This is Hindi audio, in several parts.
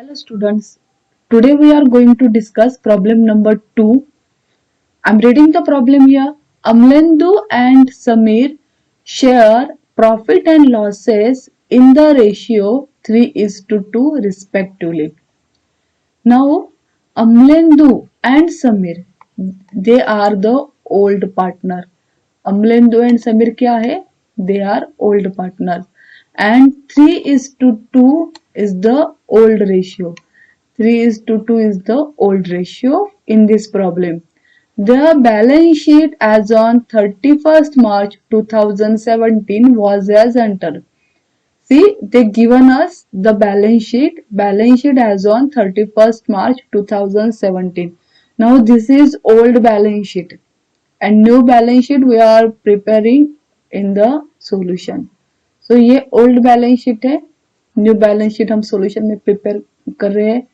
Hello students, today we are going to discuss problem number 2. I'm reading the problem here. Amlendu and Samir share profit and losses in the ratio 3:2 respectively. Now Amlendu and Samir, they are the old partner. Amlendu and Samir क्या है? They are old partners. And 3:2 is the old ratio. 3:2 is the old ratio in this problem. The balance sheet as on 31st March 2017 was as under. See, they given us the balance sheet. Balance sheet as on 31st March 2017. Now this is old balance sheet and new balance sheet we are preparing in the solution. So ये old balance sheet है, new balance sheet हम solution में prepare कर रहे हैं.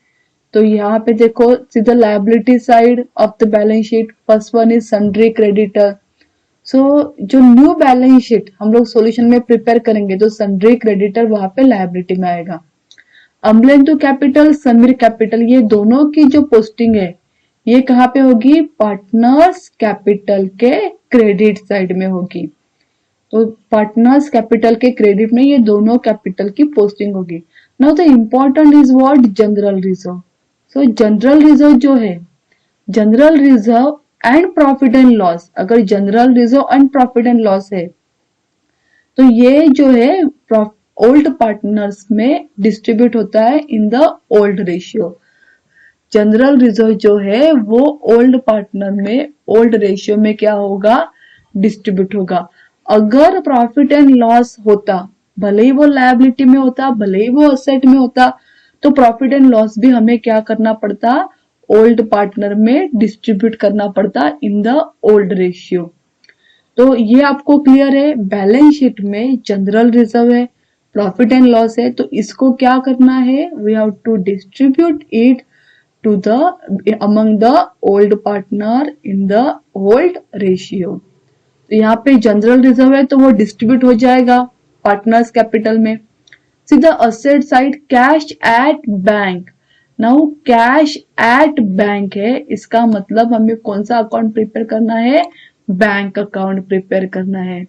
तो यहाँ पे देखो सीधा liability side of the balance sheet. First one is sundry creditor. सो जो न्यू बैलेंस शीट हम लोग सॉल्यूशन में प्रिपेयर करेंगे तो सन्ड्री क्रेडिटर वहां पे लायबिलिटी में आएगा. अमलेंदु कैपिटल, समीर कैपिटल, ये दोनों की जो पोस्टिंग है ये कहाँ पे होगी? पार्टनर्स कैपिटल के क्रेडिट साइड में होगी. तो पार्टनर्स कैपिटल के क्रेडिट में ये दोनों कैपिटल की पोस्टिंग होगी. Now the important is what? General reserve. So general reserve जो है, general reserve and profit and loss, अगर general reserve and profit and loss है तो ये जो है ओल्ड पार्टनर्स में डिस्ट्रीब्यूट होता है इन the old ratio. General reserve जो है वो ओल्ड पार्टनर में ओल्ड रेशियो में क्या होगा? डिस्ट्रीब्यूट होगा. अगर प्रॉफिट एंड लॉस होता, भले ही वो लायबिलिटी में होता, भले ही वो असेट में होता, तो प्रॉफिट एंड लॉस भी हमें क्या करना पड़ता? ओल्ड पार्टनर में डिस्ट्रीब्यूट करना पड़ता इन द ओल्ड रेशियो. तो ये आपको क्लियर है. बैलेंस शीट में जनरल रिजर्व है, प्रॉफिट एंड लॉस है, तो इसको क्या करना है? We have to distribute it to the among the old partner in the old ratio. तो यहाँ पे जनरल रिजर्व है तो वो डिस्ट्रीब्यूट हो जाएगा पार्टनर्स कैपिटल में. सीधा asset side, cash at bank. Now cash at bank है, इसका मतलब हमें कौन सा अकाउंट प्रिपेयर करना है? बैंक अकाउंट प्रिपेयर करना है.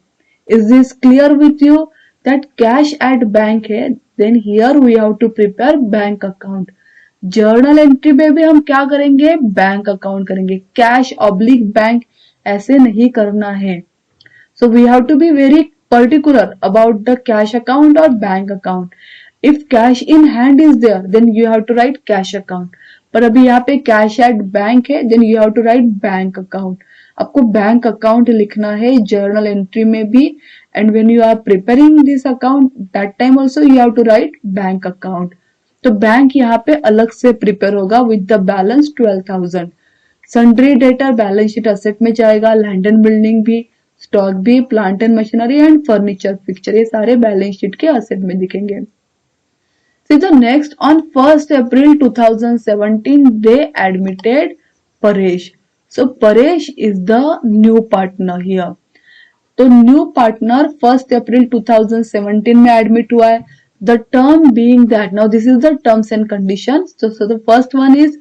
Is this clear with you that cash at bank है? Then here we have to prepare bank account. Journal entry में भी हम क्या करेंगे? बैंक अकाउंट करेंगे. कैश ऑब्लिक बैंक ऐसे नहीं करना है. So we have to be very particular about the cash account और bank account. If cash in hand is there, then you have to write cash account. पर अभी यहाँ पे cash at bank है, then you have to write bank account. आपको बैंक अकाउंट लिखना है जर्नल एंट्री में भी, and when you are preparing this account, that time also you have to write bank account. तो बैंक यहाँ पे अलग से प्रिपेयर होगा with the balance 12,000. Sundry debtor balance sheet asset में जाएगा, लैंड एंड बिल्डिंग भी, स्टॉक भी, plant and machinery and furniture fixture, ये सारे बैलेंस शीट के असेट में दिखेंगे. See the next, on 1st April 2017, they admitted Paresh. So Paresh is the new partner here. तो new partner 1st April 2017 में admit हुआ है. The term being that, now this is the terms and conditions. So the first one is,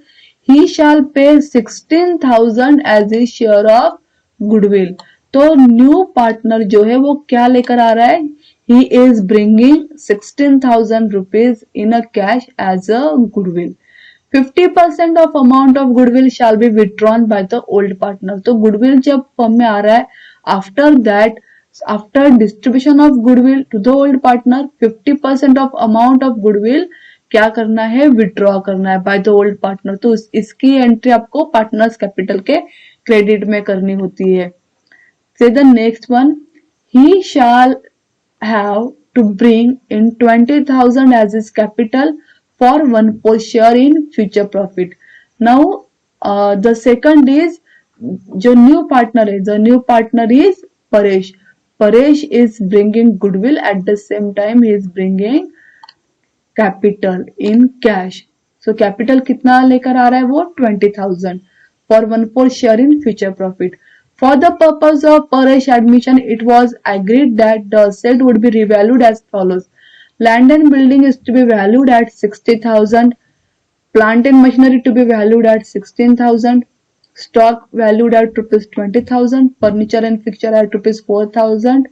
he shall pay 16,000 as his share of goodwill. तो new partner जो है वो क्या लेकर आ रहा है? He is bringing 16,000 rupees in a cash as a goodwill. 50% of amount of goodwill shall be withdrawn by the old partner. तो goodwill जब फर्म में आ रहा है, after that, after distribution of goodwill to the old partner, 50% of amount of goodwill क्या करना है? withdraw करना है by the old partner. तो इसकी एंट्री आपको पार्टनर्स कैपिटल के क्रेडिट में करनी होती है. Say the next one, he shall have to bring in 20,000 as his capital for 1/4 share in future profit. Now the second is, जो new partner है, the new partner is Paresh. Paresh is bringing goodwill, at the same time he is bringing capital in cash. So capital कितना लेकर आ रहा है वो? 20,000 for 1/4 share in future profit. For the purpose of Paresh admission, it was agreed that the asset would be revalued as follows. Land and building is to be valued at 60,000. plant and machinery to be valued at 16,000, stock valued at rupees 20,000, furniture and fixture at rupees 4,000,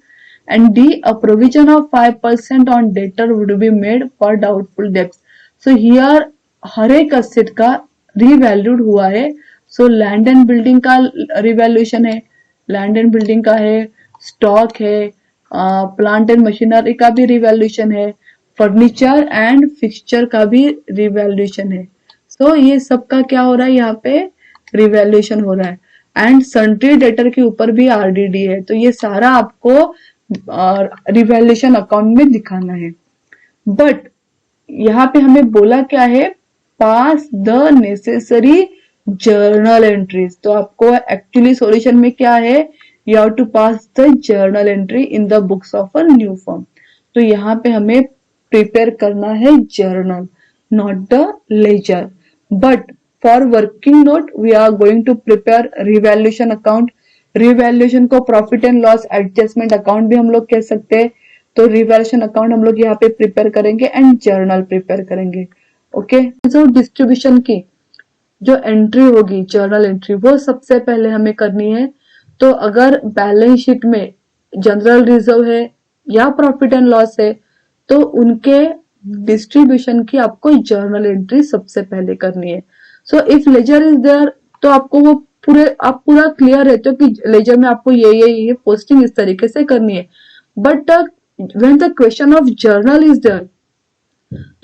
and D, a provision of 5% on debtor would be made for doubtful debts. So here हर एक asset का revalued हुआ है. So land and building का revaluation है, land and building का है, stock है, plant and machinery का भी revaluation है, फर्नीचर एंड फिक्सचर का भी रिवैल्यूएशन है. सो ये सबका क्या हो रहा है, यहाँ पे रिवैल्यूएशन हो रहा है. एंड सन्ट्री डेटर के ऊपर भी आरडीडी है. तो ये सारा आपको रिवैल्यूएशन अकाउंट में दिखाना है. बट यहाँ पे हमें बोला क्या है, pass the necessary journal entries. तो आपको एक्चुअली सॉल्यूशन में क्या है, you have to pass the journal entry in the books of a new form. तो यहाँ पे हमें प्रिपेयर करना है journal, not the ledger. But for working note we are going to prepare revaluation account. Revaluation को profit and loss adjustment account भी हम लोग कह सकते हैं. तो रिवैल्यूएशन अकाउंट हम लोग यहाँ पे प्रिपेयर करेंगे एंड जर्नल प्रिपेयर करेंगे. ओके, जो डिस्ट्रीब्यूशन की जो एंट्री होगी, जर्नल एंट्री, वो सबसे पहले हमें करनी है. तो अगर बैलेंस शीट में जनरल रिजर्व है या प्रॉफिट एंड लॉस है, तो उनके डिस्ट्रीब्यूशन की आपको जर्नल एंट्री सबसे पहले करनी है. So if ledger is there, तो आपको वो आप पूरा क्लियर रहते हो कि लेजर में आपको ये पोस्टिंग इस तरीके से करनी है. But when the question of journal is there,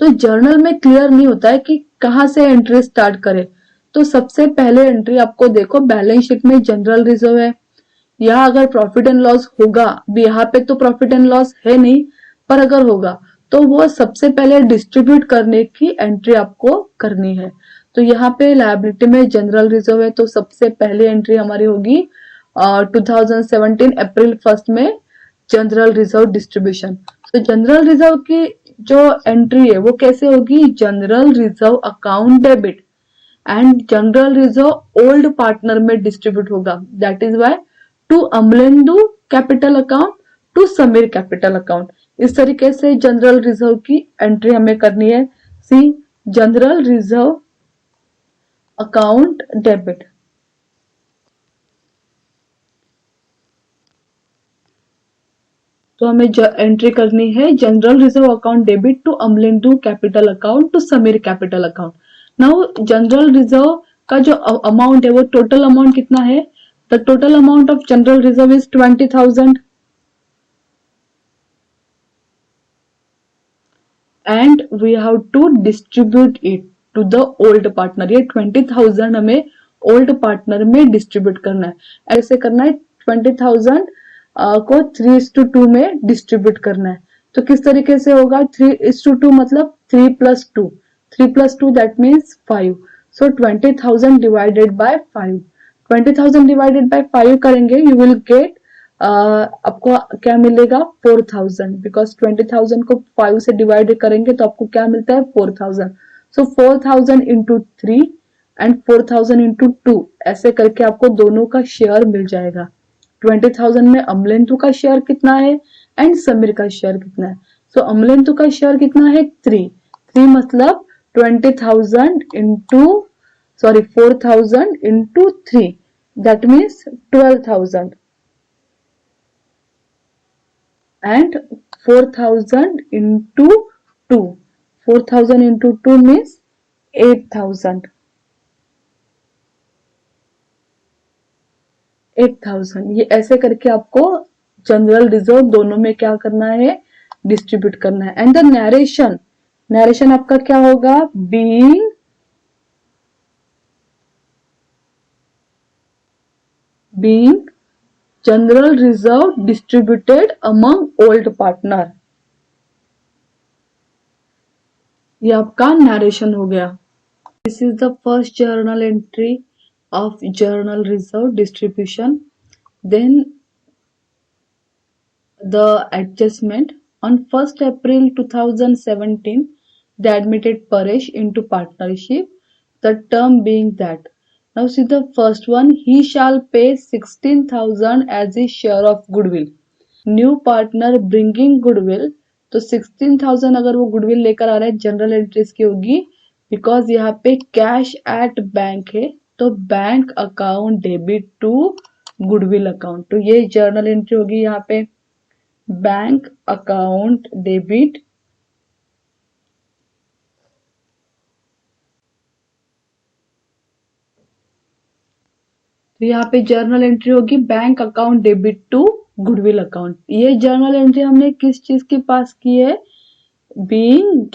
तो जर्नल में क्लियर नहीं होता है कि कहाँ से एंट्री स्टार्ट करे. तो सबसे पहले एंट्री आपको देखो, बैलेंस शीट में जनरल रिजर्व है या अगर प्रॉफिट एंड लॉस होगा, यहाँ पे तो प्रॉफिट एंड लॉस है नहीं, पर अगर होगा तो वो सबसे पहले डिस्ट्रीब्यूट करने की एंट्री आपको करनी है. तो यहाँ पे लायबिलिटी में जनरल रिजर्व है, तो सबसे पहले एंट्री हमारी होगी 2017 अप्रैल 1 में जनरल रिजर्व डिस्ट्रीब्यूशन. तो जनरल रिजर्व की जो एंट्री है वो कैसे होगी, general reserve account debit and general reserve old partner में डिस्ट्रीब्यूट होगा. That is why to Amalendu capital account, to Sameer capital account. इस तरीके से जनरल रिजर्व की एंट्री हमें करनी है. See, general reserve account debit. तो हमें एंट्री करनी है general reserve account debit to Amalendu capital account to Sameer capital account. Now general reserve का जो अमाउंट है वो टोटल अमाउंट कितना है, the total amount of general reserve is 20,000 and we have to distribute it to the old partner. ये 20,000 हमें ओल्ड पार्टनर में डिस्ट्रीब्यूट करना है. ऐसे करना है, 20,000 को 3:2 में डिस्ट्रीब्यूट करना है. तो किस तरीके से होगा, 3:2 मतलब 3 + 2, 3 + 2 that means 5. So 20,000 divided by 5, 20,000 divided by 5 करेंगे, यू विल गेट आपको क्या मिलेगा, 4,000. बिकॉज 20,000 को 5 से डिवाइड करेंगे तो आपको क्या मिलता है, 4,000. सो 4,000 इंटू 3 एंड 4,000 इंटू 2, ऐसे करके आपको दोनों का शेयर मिल जाएगा. 20,000 में अमलेंदु का शेयर कितना है एंड समीर का शेयर कितना है. सो अमलेंदु का शेयर कितना है, 3 मतलब 20,000 into 4,000 into 3, that means 12,000 and 4,000 into 2, 4,000 into 2 means 8,000. 8,000 ये ऐसे करके आपको जनरल रिजर्व दोनों में क्या करना है, डिस्ट्रीब्यूट करना है. एंड द नरेशन आपका क्या होगा, being general reserve distributed among old partner. ये आपका नरेशन हो गया. This is the first journal entry of journal reserve distribution. Then the adjustment on 1st April 2017 they admitted Paresh into partnership, the term being that, now see the first one, he shall pay 16,000 as his share of goodwill. New partner bringing goodwill, तो 16,000 अगर वो गुडविल लेकर आ रहा है, जनरल एंट्रीज की होगी बिकॉज यहाँ पे कैश एट बैंक है, तो bank account debit to goodwill account. तो ये जर्नल एंट्री होगी यहाँ पे, बैंक अकाउंट डेबिट तो यहाँ पे जर्नल एंट्री होगी bank account debit to goodwill account. ये जर्नल एंट्री हमने किस चीज के पास की है, being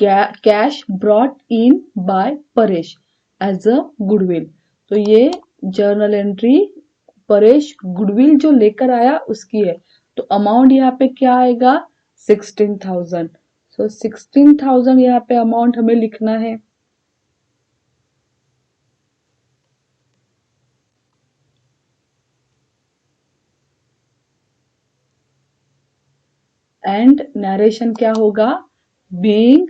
cash brought in by Paresh as a goodwill. तो ये जर्नल एंट्री परेश गुडविल जो लेकर आया उसकी है। तो अमाउंट यहाँ पे क्या आएगा, 16,000। सो 16,000 यहाँ पे अमाउंट हमें लिखना है। एंड नरेशन क्या होगा, being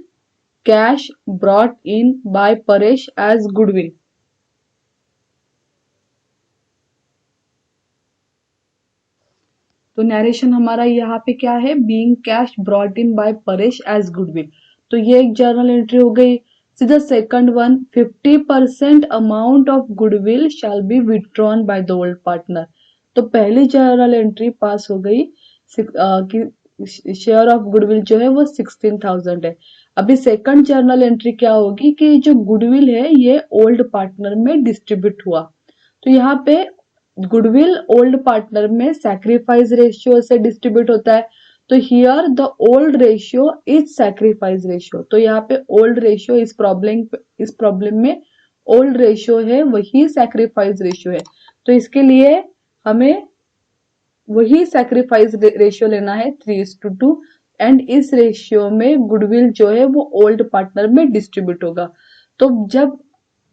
cash brought in by Paresh as goodwill. तो नरेशन हमारा यहाँ पे क्या है, being cash brought in by Paresh as goodwill. तो ये एक जर्नल एंट्री हो गई। See the second one, 50% amount of goodwill shall be withdrawn by the old partner. तो पहली जर्नल एंट्री पास हो गई कि शेयर ऑफ गुडविल जो है वो 16,000 है। अभी सेकंड जर्नल एंट्री क्या होगी कि जो गुडविल है ये ओल्ड पार्टनर में डिस्ट्रीब्यूट हुआ। तो यहाँ पे गुडविल ओल्ड पार्टनर में सैक्रिफाइस रेशियो से डिस्ट्रीब्यूट होता है। तो here the old ratio is sacrifice ratio. तो यहाँ पे ओल्ड रेशियो इस प्रॉब्लम में ओल्ड रेशियो है, वही सैक्रिफाइस रेशियो है। तो इसके लिए हमें वही सैक्रिफाइस रेशियो लेना है 3:2 एंड इस रेशियो में गुडविल जो है वो ओल्ड पार्टनर में डिस्ट्रीब्यूट होगा। तो जब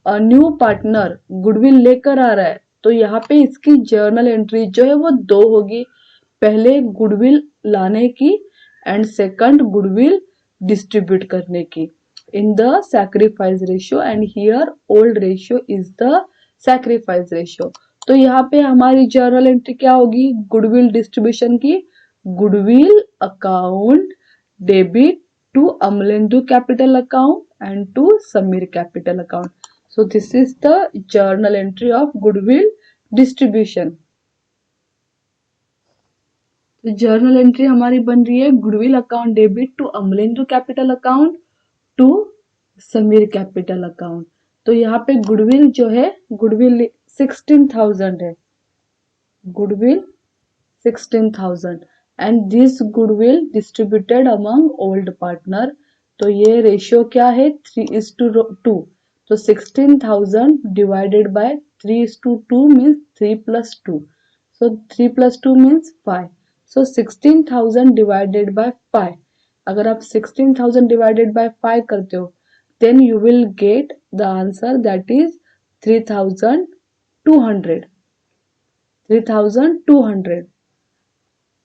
न्यू पार्टनर गुडविल लेकर आ रहा है तो यहाँ पे इसकी जर्नल एंट्री जो है वो 2 होगी, पहले गुडविल लाने की एंड सेकंड गुडविल डिस्ट्रीब्यूट करने की in the sacrifice ratio and here old ratio is the sacrifice ratio. तो यहाँ पे हमारी जर्नल एंट्री क्या होगी, गुडविल डिस्ट्रीब्यूशन की, goodwill account debit to Amalendu capital account and to Sameer capital account. So this is the journal entry of goodwill distribution. तो जर्नल एंट्री हमारी बन रही है goodwill account debit to Amalendu capital account to Sameer capital account. तो यहाँ पे गुडविल जो है, गुडविल 16,000 है, goodwill 16,000 and this goodwill distributed among old partner. तो ये रेशियो क्या है, 3:2। तो 16,000 divided by 3:2 means 3 plus 2. So 3 plus 2 means 5. So 16,000 divided by 5. अगर आप 16,000 divided by 5 करते हो, then you will get the answer that is 3,200. 3,200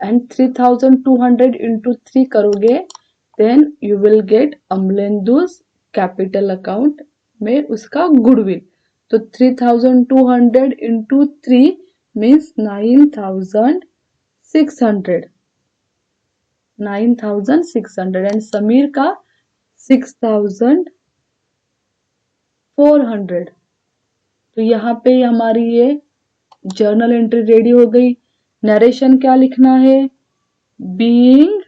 and 3,200 into 3 करोगे, then you will get Amlendu's capital account में उसका गुडविल। तो 3,200 इंटू 3 मीन्स 9,600 एंड समीर का 6,400। तो यहाँ पे हमारी ये जर्नल एंट्री रेडी हो गई। नरेशन क्या लिखना है, being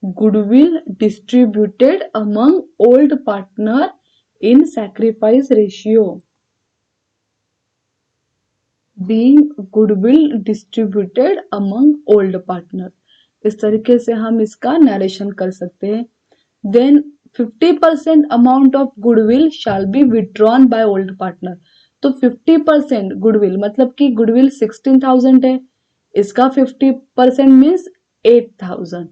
goodwill distributed among old partner in sacrifice ratio. Being goodwill distributed among old partner, इस तरीके से हम इसका नरेशन कर सकते हैं। Then 50% amount of goodwill shall be withdrawn by old partner. तो 50% गुडविल मतलब कि गुडविल 16,000 है, इसका 50% means 8,000।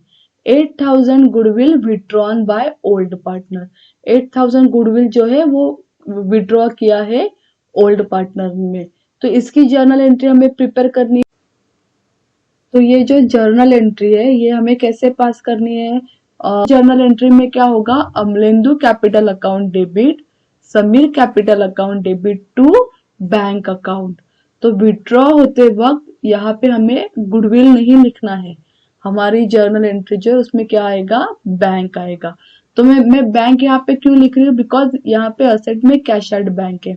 8,000 goodwill withdrawn by old partner. 8,000 goodwill जो है वो विड्रॉ किया है ओल्ड पार्टनर में। तो इसकी जर्नल एंट्री हमें प्रिपेयर करनी है। तो ये जो जर्नल एंट्री है ये हमें कैसे पास करनी है, जर्नल एंट्री में क्या होगा, Amalendu capital account debit Sameer capital account debit to bank account. तो विड्रॉ होते वक्त यहाँ पे हमें गुडविल नहीं लिखना है, हमारी जर्नल एंट्री जो है उसमें क्या आएगा, बैंक आएगा। तो मैं बैंक यहाँ पे क्यों लिख रही हूँ, बिकॉज यहाँ पे असेट में कैश एट बैंक है,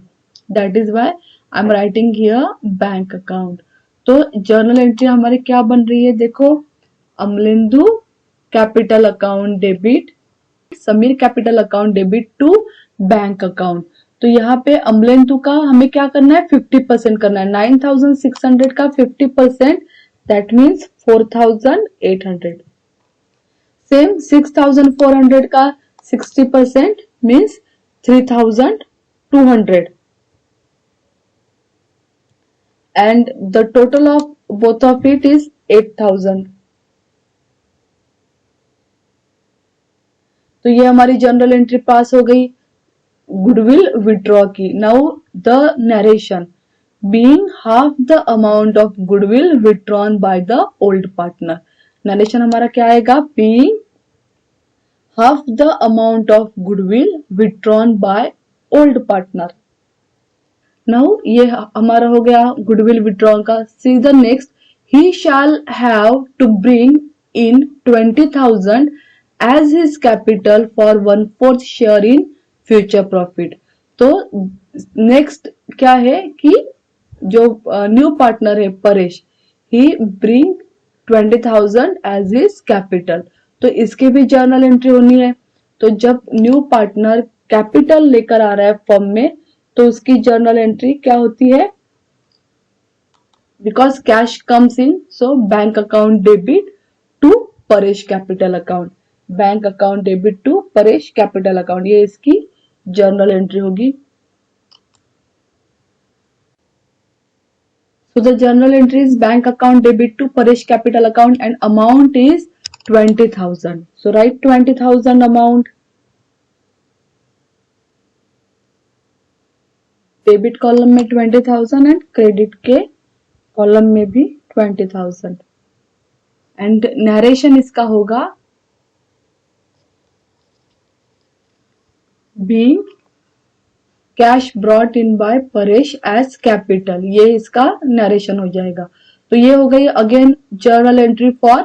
that is why I am writing here bank account. तो जर्नल एंट्री हमारी क्या बन रही है, देखो, Amalendu capital account debit, Sameer capital account debit to bank account. तो यहाँ पे अमलेंदु का हमें क्या करना है, 50% करना है। 9600 का 50%, दैट मीन्स 4800। सेम 6400 का 60% means 3200, and the total of both of it is 8000। तो ये हमारी जनरल एंट्री पास हो गई गुडविल विड्रॉ की। Now the narration, being half the amount of goodwill withdrawn by the old partner. Narration हमारा क्या आएगा, being half the amount of goodwill withdrawn by old partner. Now ये हमारा हो गया गुडविल विड्रॉ का। See the next, he shall have to bring in 20,000 as his capital for 1/4 share in future profit. तो नेक्स्ट क्या है कि जो न्यू पार्टनर है Paresh, he bring 20,000 as his capital, तो इसके भी जर्नल एंट्री होनी है। तो जब न्यू पार्टनर कैपिटल लेकर आ रहा है फर्म में, तो उसकी जर्नल एंट्री क्या होती है, because cash comes in, so bank account debit to Paresh capital account, bank account debit to Paresh capital account, ये इसकी जर्नल एंट्री होगी। So the journal entry is bank account debit to Paresh capital account and amount is 20,000. So write 20,000 amount. Debit column में 20,000 एंड क्रेडिट के कॉलम में भी 20,000। एंड नरेशन इसका होगा being cash brought in by Paresh as capital, ये इसका नरेशन हो जाएगा। तो ये हो गई again journal entry for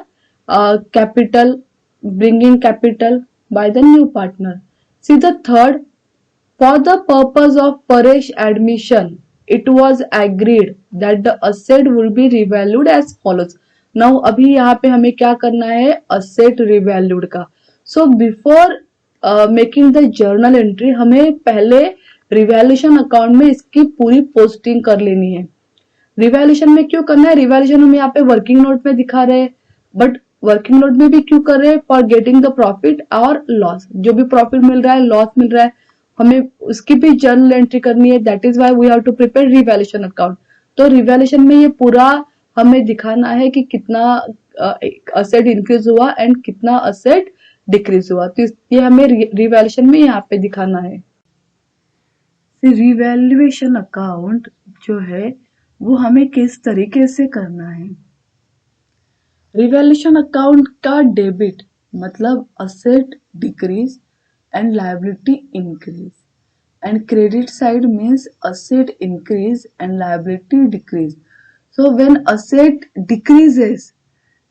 capital, bringing capital by the new partner. See the third, for the purpose of Paresh admission, it was agreed that the asset will be revalued as follows. Now अभी यहाँ पे हमें क्या करना है, asset revalued का। So before making the journal entry, हमें पहले रिवैल्यूएशन अकाउंट में इसकी पूरी पोस्टिंग कर लेनी है। रिवैल्यूएशन में क्यों करना है, रिवैल्यूएशन हम यहाँ पे वर्किंग नोट में दिखा रहे हैं, बट वर्किंग नोट में भी क्यों कर रहे हैं, फॉर गेटिंग द प्रॉफिट और लॉस, जो भी प्रॉफिट मिल रहा है, लॉस मिल रहा है, हमें उसकी भी जर्नल एंट्री करनी है। That is why we have to prepare revaluation account. तो रिवैल्यूएशन में ये पूरा हमें दिखाना है कि कितना असेट इंक्रीज हुआ एंड कितना असेट डिक्रीज हुआ। तो ये हमें रिवैल्यूएशन में यहाँ पे दिखाना है। रिवैल्यूएशन अकाउंट जो है वो हमें किस तरीके से करना है। रिवैल्यूएशन अकाउंट का डेबिट मतलब asset decrease and liability increase, and credit side means asset increase and liability decrease. So when asset decreases,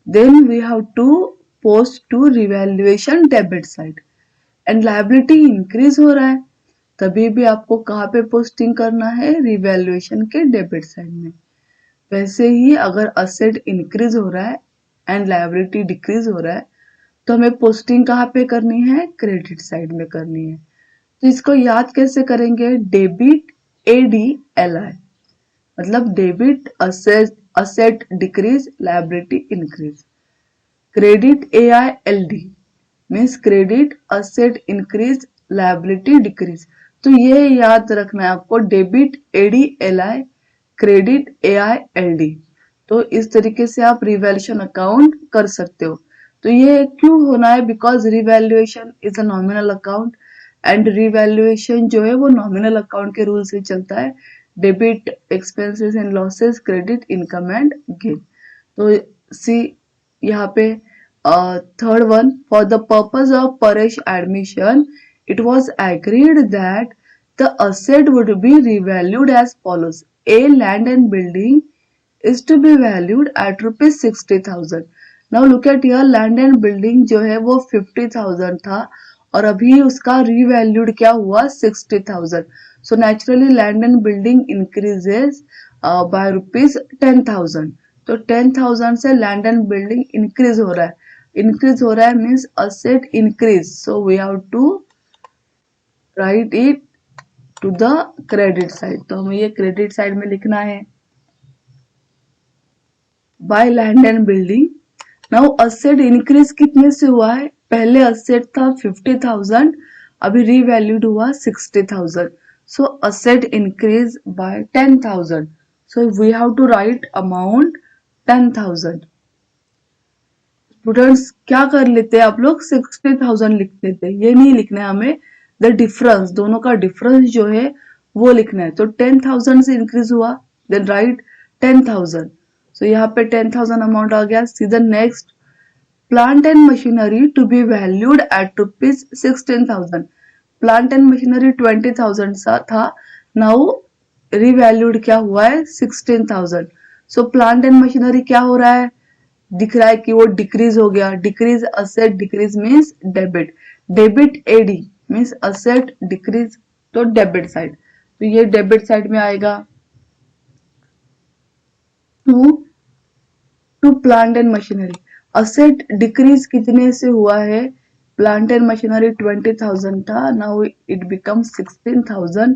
then we have to post to revaluation debit side, and liability increase हो रहा है तभी भी आपको कहाँ पे पोस्टिंग करना है, रिवैल्यूएशन के डेबिट साइड में। वैसे ही अगर असेट इंक्रीज हो रहा है एंड लायबिलिटी डिक्रीज हो रहा है तो हमें पोस्टिंग कहाँ पे करनी है, क्रेडिट साइड में करनी है। तो इसको याद कैसे करेंगे, डेबिट ADLI मतलब debit asset decrease liability increase, credit AILD means credit asset increase liability decrease. तो ये याद रखना है आपको, डेबिट ADLI क्रेडिट AILD। तो इस तरीके से आप रिवैल्यूएशन अकाउंट कर सकते हो। तो ये क्यों होना है, because revaluation is a nominal account and revaluation जो है वो नॉमिनल अकाउंट के रूल से चलता है, debit expenses and losses, credit income and gain. तो सी यहाँ पे third one, for the purpose of Paresh admission it was agreed that the asset would be revalued as follows. A land and building is to be valued at rupees 60,000. Now look at here, land and building जो है वो 50,000 था और अभी उसका रीवैल्यूड क्या हुआ 60,000. So naturally land and building increases by ₹10,000. तो 10,000 से लैंड एंड बिल्डिंग इंक्रीज हो रहा है. इंक्रीज हो रहा है means asset increase. So we have to write it to the credit side. तो हमें ये क्रेडिट साइड में लिखना है. By land and building. Now asset increase कितने से हुआ है? पहले असेट था 50,000, अभी रीवैल्यूड हुआ 60,000. So asset increase by 10,000. So we have to write amount 10,000. Students क्या कर लेते हैं आप लोग? 60,000 लिख लेते हैं. ये नहीं लिखना है हमें, द डिफरेंस, दोनों का डिफरेंस जो है वो लिखना है. तो 10,000 से इंक्रीज हुआ, देन राइट 10,000. सो यहाँ पे 10,000 अमाउंट आ गया. See the next, plant and machinery to be valued at ₹16,000. Plant and machinery 20,000 था, नाउ रिवैल्यूड क्या हुआ है 16,000. सो प्लांट एंड मशीनरी क्या हो रहा है? दिख रहा है कि वो डिक्रीज हो गया. Decrease asset, decrease means debit. Debit ad means asset decrease, तो डेबिट साइड. तो ये डेबिट साइड में आएगा. To plant and machinery, asset decrease कितने से हुआ है? प्लांट एंड मशीनरी 20,000 था, now it become 16,000.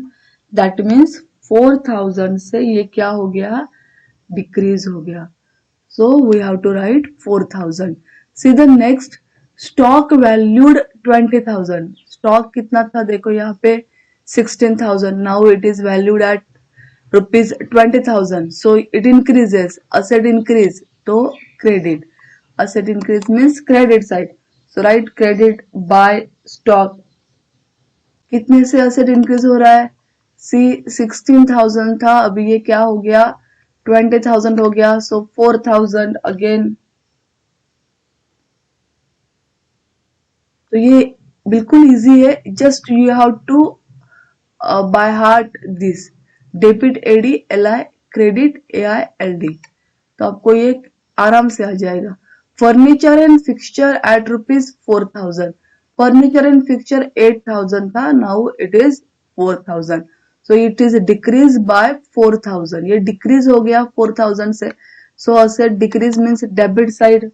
That means 4,000 से ये क्या हो गया? डिक्रीज हो गया. So we have to write 4,000. See the next, stock valued 20,000. Stock कितना था? देखो यहाँ पे 16,000. Now it is valued at ₹20,000. So it increases. Asset increase. तो credit. Asset increase means credit side. So write credit by stock. कितने से asset increase हो रहा है? See 16,000 था, अभी ये क्या हो गया? 20,000 हो गया. So 4,000 again. तो ये बिल्कुल इजी है. Just you have to by heart this, debit A D L I, credit A I L D. तो आपको ये आराम से आ जाएगा. Furniture and fixture at ₹4,000. Furniture and fixture 8,000 था, now it is 4,000. So it is decrease by 4,000. ये डिक्रीज हो गया 4,000 से. So asset decrease means debit side.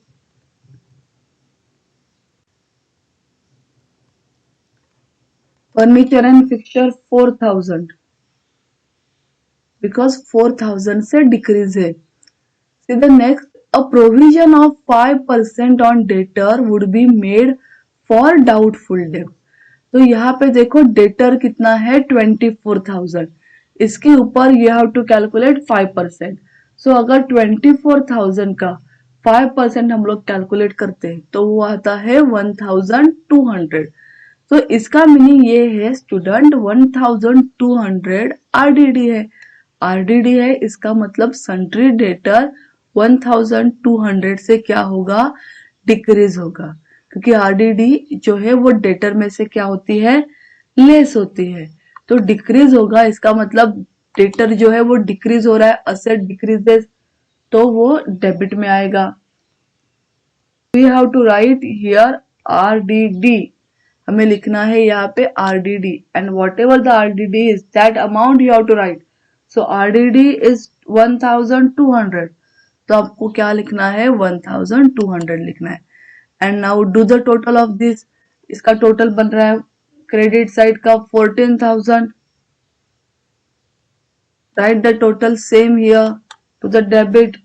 Furniture and fixture 4,000 because 4,000 से डिक्रीज है. सी the next, a provision of 5% on debtor would be made for doubtful debt. तो यहाँ पे देखो डेटर कितना है 24,000. इसके ऊपर यू हैव टू कैलकुलेट 5%. सो अगर 24,000 का 5% हम लोग कैलकुलेट करते हैं तो वो आता है 1,200. तो इसका मीनिंग ये है स्टूडेंट, 1,200 आरडीडी है. आरडीडी है, इसका मतलब सन्ट्री डेटर 1,200 से क्या होगा? डिक्रीज होगा. क्योंकि आरडीडी जो है वो डेटर में से क्या होती है? लेस होती है. तो डिक्रीज होगा, इसका मतलब डेटर जो है वो डिक्रीज हो रहा है, असेट डिक्रीजेस, तो वो डेबिट में आएगा. We have to write here RDD. हमें लिखना है यहाँ पे RDD, and whatever the RDD is that amount you have to write. So RDD is 1,200. तो आपको क्या लिखना है? 1,200 लिखना है. And now do the total of this. इसका टोटल बन रहा है क्रेडिट साइड का 14,000. Write the total same here to the debit.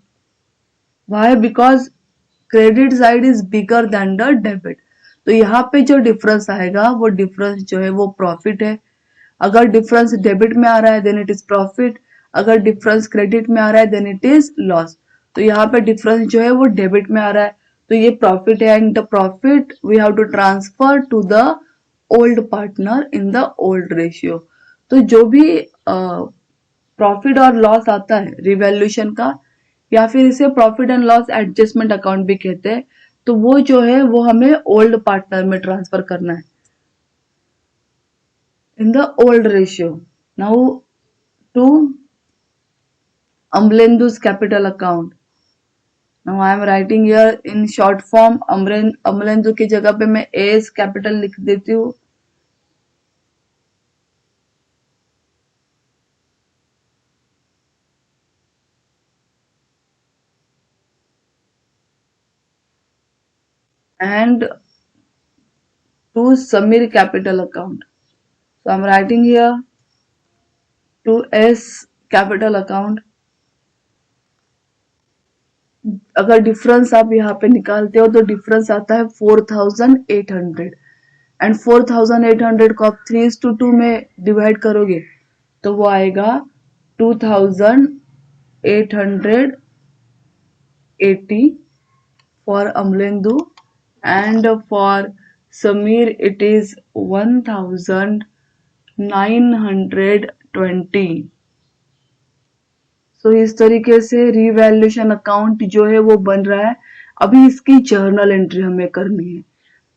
Why? Because credit side is bigger than the debit. तो यहाँ पे जो डिफरेंस आएगा वो डिफरेंस जो है वो प्रॉफिट है. अगर डिफरेंस डेबिट में आ रहा है देन इट इज प्रॉफिट. अगर डिफरेंस क्रेडिट में आ रहा है देन इट इज लॉस. तो यहाँ पे डिफरेंस जो है वो डेबिट में आ रहा है, तो ये प्रॉफिट है. And the profit we have to transfer to the old partner in the old ratio. तो जो भी प्रॉफिट और लॉस आता है रिवैल्यूएशन का, या फिर इसे profit and loss adjustment account भी कहते हैं, तो वो जो है वो हमें ओल्ड पार्टनर में ट्रांसफर करना है in the old ratio. Now to Amlendu's capital account. Now I am writing here in short form, Amlendu की जगह पे मैं एस कैपिटल लिख देती हूँ. And to Samir capital account. So I'm writing here to S capital account. अगर डिफरेंस आप यहाँ पे निकालते हो तो डिफरेंस आता है 4800 एंड 4800 को आप 3:2 में डिवाइड करोगे तो वो आएगा 2880 for Amlendu and for Samir it is 1920. So इस तरीके से रिवैल्यूएशन अकाउंट जो है वो बन रहा है. अभी इसकी जर्नल एंट्री हमें करनी है,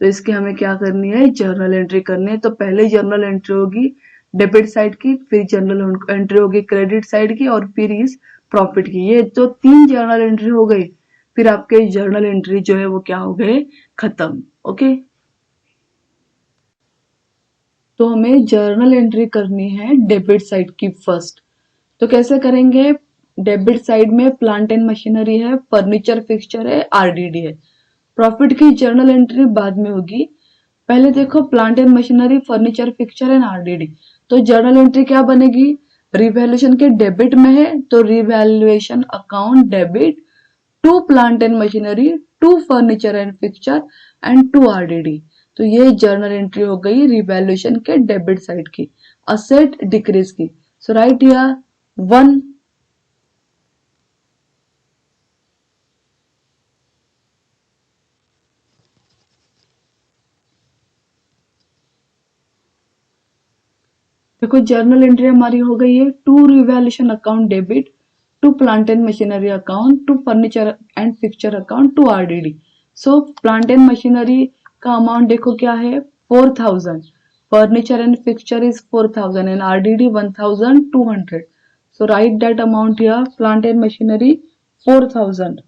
तो इसकी हमें क्या करनी है, जर्नल एंट्री करनी है. तो पहले जर्नल एंट्री होगी डेबिट साइड की, फिर जर्नल एंट्री होगी क्रेडिट साइड की और फिर इस प्रॉफिट की. ये तो 3 जर्नल एंट्री हो गई, फिर आपके जर्नल एंट्री जो है वो क्या हो गए, खत्म. ओके, तो हमें जर्नल एंट्री करनी है डेबिट साइड की फर्स्ट. तो कैसे करेंगे, डेबिट साइड में प्लांट एंड मशीनरी है, फर्नीचर फिक्सचर है, आरडीडी है. प्रॉफिट की जर्नल एंट्री बाद में होगी. पहले देखो plant and machinery, furniture fixture and RDD. तो जर्नल एंट्री क्या बनेगी, रिवैल्यूएशन के डेबिट में है तो revaluation account debit to plant and machinery, to furniture and fixture and to RDD. तो ये जर्नल एंट्री हो गई रिवैल्यूएशन के डेबिट साइड की, असेट डिक्रीज की. So right here 1. देखो जर्नल एंट्री हमारी हो गई है to revaluation account debit, to plant and machinery account, to furniture and fixture account, to RDD. So plant and machinery का अमाउंट देखो क्या है 4000, furniture and fixture is 4000 and RDD 1200. So write that amount here, plant and machinery 4000,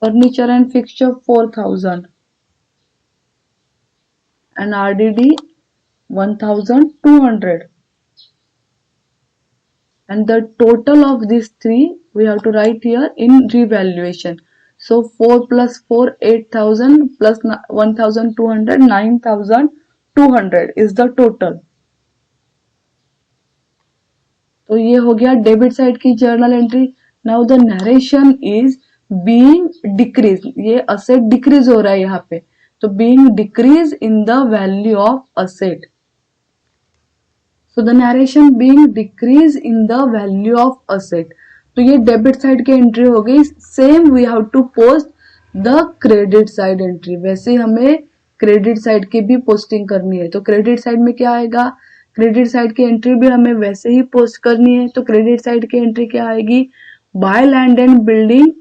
furniture and fixture 4000 and RDD 1200, and the total of these three we have to write here in revaluation. So 4 plus 4 8000 plus 1200 9200 is the total. तो ये हो गया डेबिट साइड की journal entry. Now the narration is being decrease, ये असेट डिक्रीज हो रहा है यहाँ पे, तो being decrease in the value of asset. So the narration being decrease in the value of asset. तो ये डेबिट साइड की एंट्री हो गई. Same we have to post the credit side entry, वैसे हमें क्रेडिट साइड की भी पोस्टिंग करनी है. तो क्रेडिट साइड में क्या आएगा, क्रेडिट साइड की एंट्री भी हमें वैसे ही पोस्ट करनी है. तो क्रेडिट साइड की एंट्री क्या आएगी, by land and building,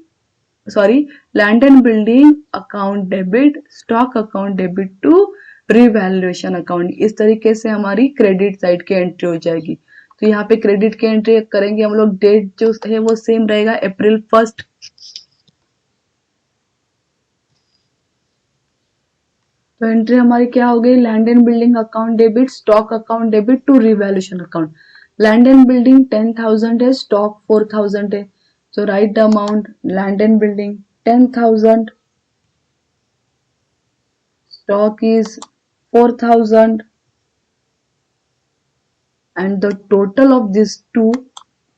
sorry land and building account debit, stock account debit to revaluation account. इस तरीके से हमारी क्रेडिट साइड की एंट्री हो जाएगी. तो यहाँ पे क्रेडिट की एंट्री करेंगे हम लोग, डेट जो है वो सेम रहेगा April 1st. तो एंट्री हमारी क्या हो गई, land and building account debit, stock account debit to revaluation account. Land and building 10,000 है, स्टॉक 4000 है. So write the amount, land and building 10,000, stock is 4,000, and the total of these two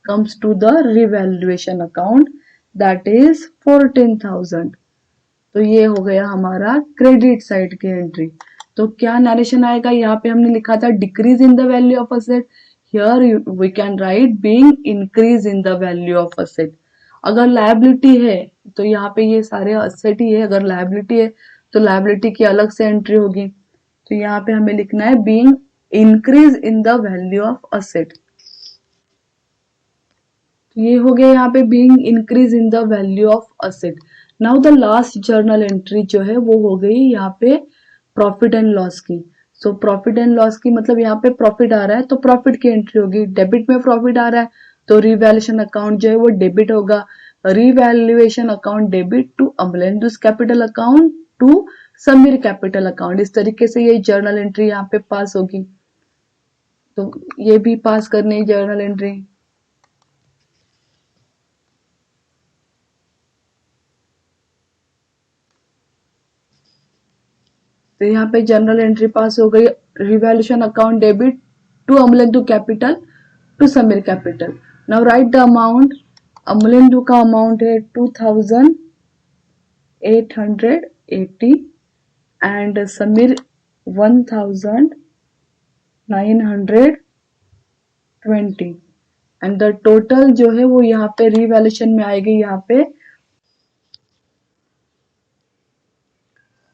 comes to the revaluation account, that is 14,000. तो ये हो गया हमारा क्रेडिट साइड की एंट्री. तो क्या नरेशन आएगा, यहाँ पे हमने लिखा था decrease in the value of asset, here we can write being increase in the value of asset. अगर लायबिलिटी है तो यहाँ पे ये सारे असेट ही है, अगर लायबिलिटी है तो लायबिलिटी की अलग से एंट्री होगी. तो यहाँ पे हमें लिखना है being increase in the value of asset. तो ये हो गया यहाँ पे being increase in the value of asset. Now the last journal entry जो है वो हो गई यहाँ पे प्रॉफिट एंड लॉस की. सो प्रॉफिट एंड लॉस की मतलब यहाँ पे प्रॉफिट आ रहा है तो प्रॉफिट की एंट्री होगी. डेबिट में प्रॉफिट आ रहा है तो रिवैल्यूएशन अकाउंट जो है वो डेबिट होगा. Revaluation account debit to Amlendu's capital account to Sameer capital account. इस तरीके से ये जर्नल एंट्री यहाँ पे पास होगी, तो ये भी पास करनी है जर्नल एंट्री। तो यहाँ पे जर्नल एंट्री पास हो गई, revaluation account debit to Amalendu capital to Sameer capital. Now write the amount. Amlendu का अमाउंट है 2880 and Samir 1920 and the total जो है वो यहाँ पे रिवैल्यूएशन में आएगी। यहाँ पे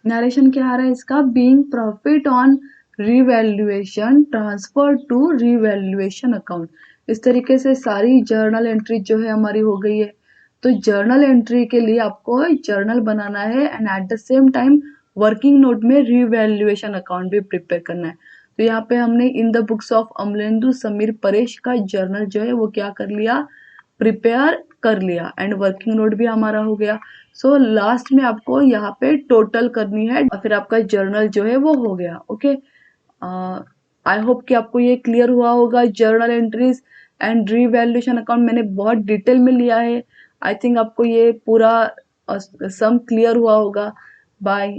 नरेशन क्या आ रहा है इसका, being profit on revaluation transfer to revaluation account. इस तरीके से सारी जर्नल एंट्री जो है हमारी हो गई है। तो जर्नल एंट्री के लिए आपको जर्नल बनाना है and at the same time working note में रिवैल्यूएशन अकाउंट भी प्रिपेयर करना है। तो यहाँ पे हमने in the books of Amlendu Samir Paresh का जर्नल जो है वो क्या कर लिया, प्रिपेयर कर लिया एंड वर्किंग नोट भी हमारा हो गया। सो लास्ट में आपको यहाँ पे टोटल करनी है और फिर आपका जर्नल जो है वो हो गया। ओके, आई होप कि आपको ये क्लियर हुआ होगा। Journal entries and revaluation account मैंने बहुत डिटेल में लिया है। आई थिंक आपको ये पूरा सम क्लियर हुआ होगा। बाय।